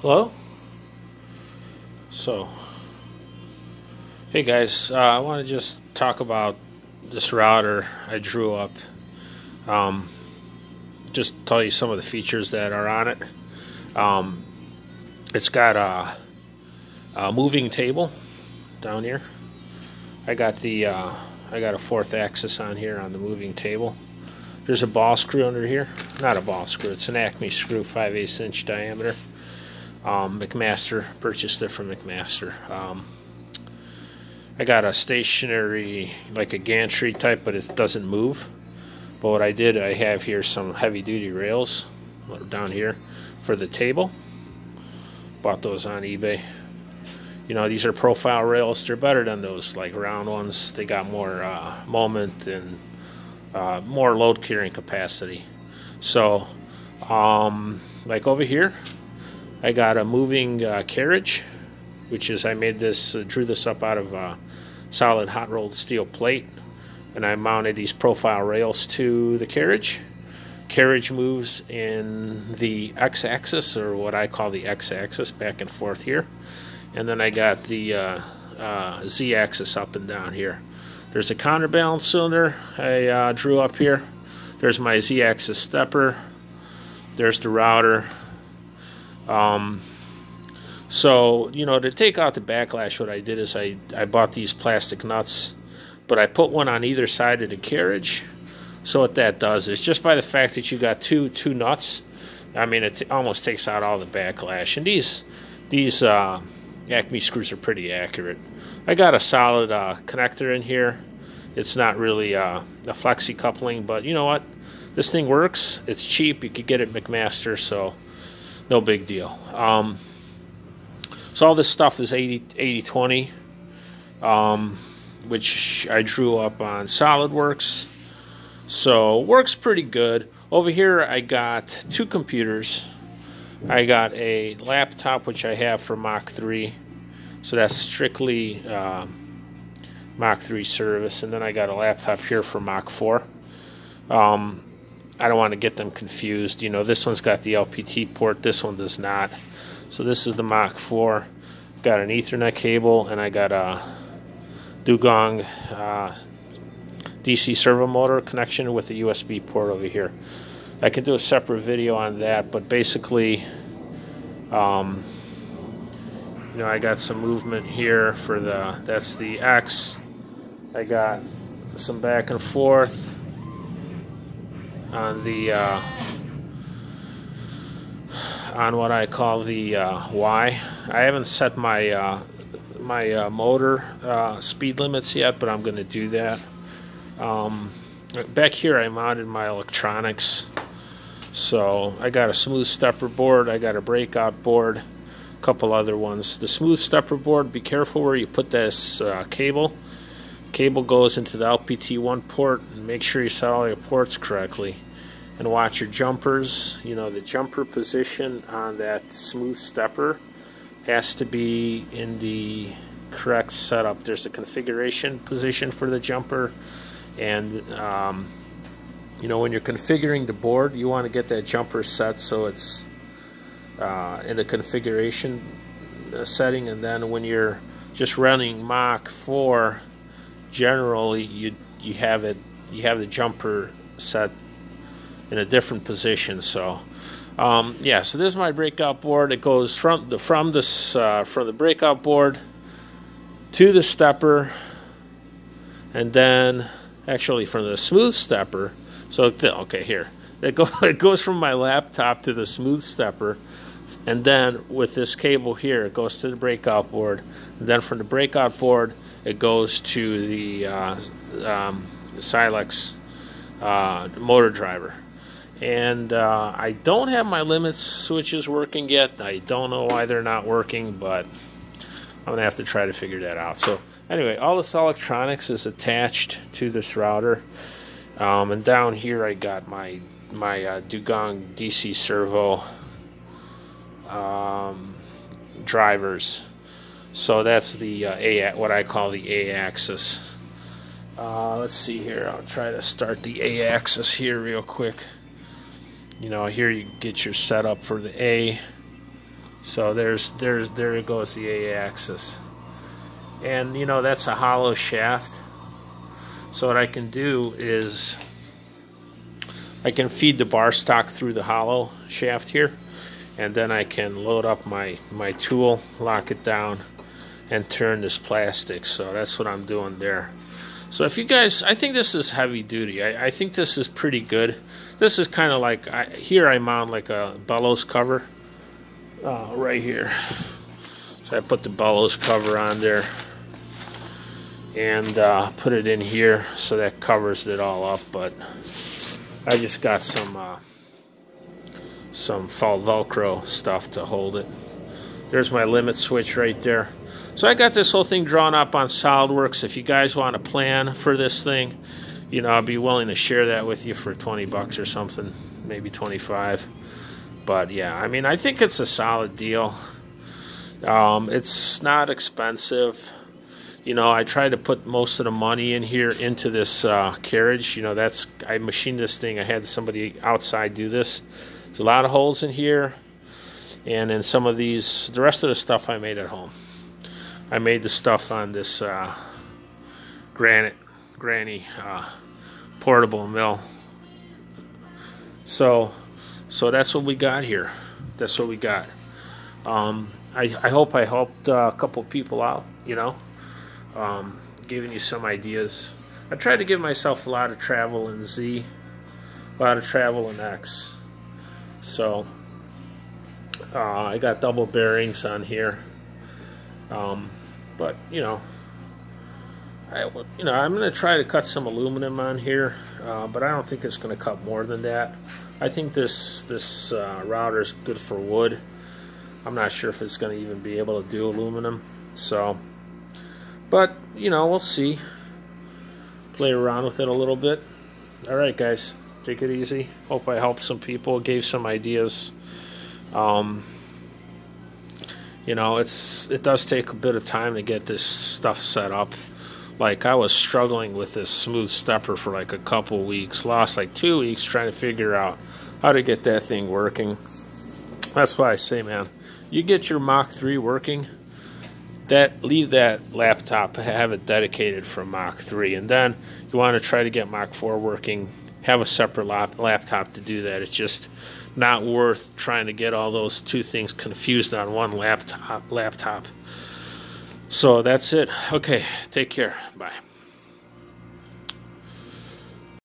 Hello? So, hey guys, I want to just talk about this router I drew up. Just tell you some of the features that are on it. It's got a moving table down here. I got a fourth axis on here on the moving table. There's a ball screw under here. Not a ball screw, it's an Acme screw, 5/8 inch diameter. McMaster, purchased it from McMaster. I got a stationary, like a gantry type, but it doesn't move. But what I did, I have here some heavy duty rails down here for the table. Bought those on eBay. You know, these are profile rails. They're better than those like round ones. They got more moment and more load carrying capacity. So, like over here, I got a moving carriage, which is I made this, drew this up out of solid hot rolled steel plate, and I mounted these profile rails to the carriage. Carriage moves in the x-axis, or what I call the x-axis, back and forth here, and then I got the z-axis up and down here. There's a counterbalance cylinder I drew up here. There's my z-axis stepper. There's the router. So, you know, to take out the backlash, what I did is I bought these plastic nuts, but I put one on either side of the carriage. So what that does is, just by the fact that you got two nuts, I mean, it almost takes out all the backlash. And these Acme screws are pretty accurate. I got a solid connector in here. It's not really a flexi coupling, but you know what? This thing works. It's cheap. You could get it at McMaster, so no big deal. So all this stuff is 80/20, which I drew up on SolidWorks. So works pretty good. Over here I got two computers. I got a laptop, which I have for Mach4, so that's strictly Mach4 service, and then I got a laptop here for Mach4. I don't want to get them confused. You know, this one's got the LPT port, this one does not. So this is the Mach4. Got an Ethernet cable, and I got a Dugong DC servo motor connection with a USB port over here. I can do a separate video on that, but basically, you know, I got some movement here for that's the X. I got some back and forth on the on what I call the Y. I haven't set my my motor speed limits yet, but I'm going to do that. Back here I mounted my electronics. So I got a smooth stepper board, I got a breakout board, a couple other ones. The smooth stepper board, be careful where you put this cable. Cable goes into the LPT1 port, and make sure you set all your ports correctly. And watch your jumpers. You know, the jumper position on that smooth stepper has to be in the correct setup. There's a configuration position for the jumper, and you know, when you're configuring the board, you want to get that jumper set so it's in the configuration setting, and then when you're just running Mach4, generally you have the jumper set in a different position. So yeah, so this is my breakout board. It goes from the breakout board to the stepper, and then actually from the smooth stepper. So okay, here it goes from my laptop to the smooth stepper, and then with this cable here, it goes to the breakout board, and then from the breakout board it goes to the Silex motor driver. And I don't have my limits switches working yet. I don't know why they're not working, but I'm going to have to try to figure that out. So anyway, all this electronics is attached to this router. And down here I got my Dugong DC servo drivers. So that's the what I call the A-axis. Let's see here. I'll try to start the A-axis here real quick. You know, here you get your setup for the A. So there goes the A-axis. And you know, that's a hollow shaft. So what I can do is I can feed the bar stock through the hollow shaft here, and then I can load up my tool, lock it down, and turn this plastic. So that's what I'm doing there. So if you guys, I think this is heavy duty. I think this is pretty good. This is kind of like, here I mount like a bellows cover right here. So I put the bellows cover on there and put it in here, so that covers it all up. But I just got some Velcro stuff to hold it. There's my limit switch right there. So I got this whole thing drawn up on SolidWorks. If you guys want a plan for this thing, you know, I'll be willing to share that with you for 20 bucks or something, maybe 25. But yeah, I mean, I think it's a solid deal. It's not expensive. You know, I tried to put most of the money in here into this carriage. You know, I machined this thing. I had somebody outside do this. There's a lot of holes in here. And then some of these, the rest of the stuff I made at home. I made the stuff on this granny portable mill. So that's what we got here. That's what we got. I hope I helped a couple people out, you know, giving you some ideas. I tried to give myself a lot of travel in Z, a lot of travel in X. So I got double bearings on here. But you know, I'm going to try to cut some aluminum on here, but I don't think it's going to cut more than that. I think this router is good for wood. I'm not sure if it's going to even be able to do aluminum. So, but you know, we'll see. Play around with it a little bit. All right, guys, take it easy. Hope I helped some people, gave some ideas. You know, it does take a bit of time to get this stuff set up. Like, I was struggling with this smooth stepper for like a couple weeks. Lost like 2 weeks trying to figure out how to get that thing working. That's why I say, man, you get your Mach4 working, leave that laptop, have it dedicated for Mach4. And then you want to try to get Mach4 working, have a separate laptop to do that. It's just not worth trying to get all those two things confused on one laptop. So that's it. Okay, take care. Bye.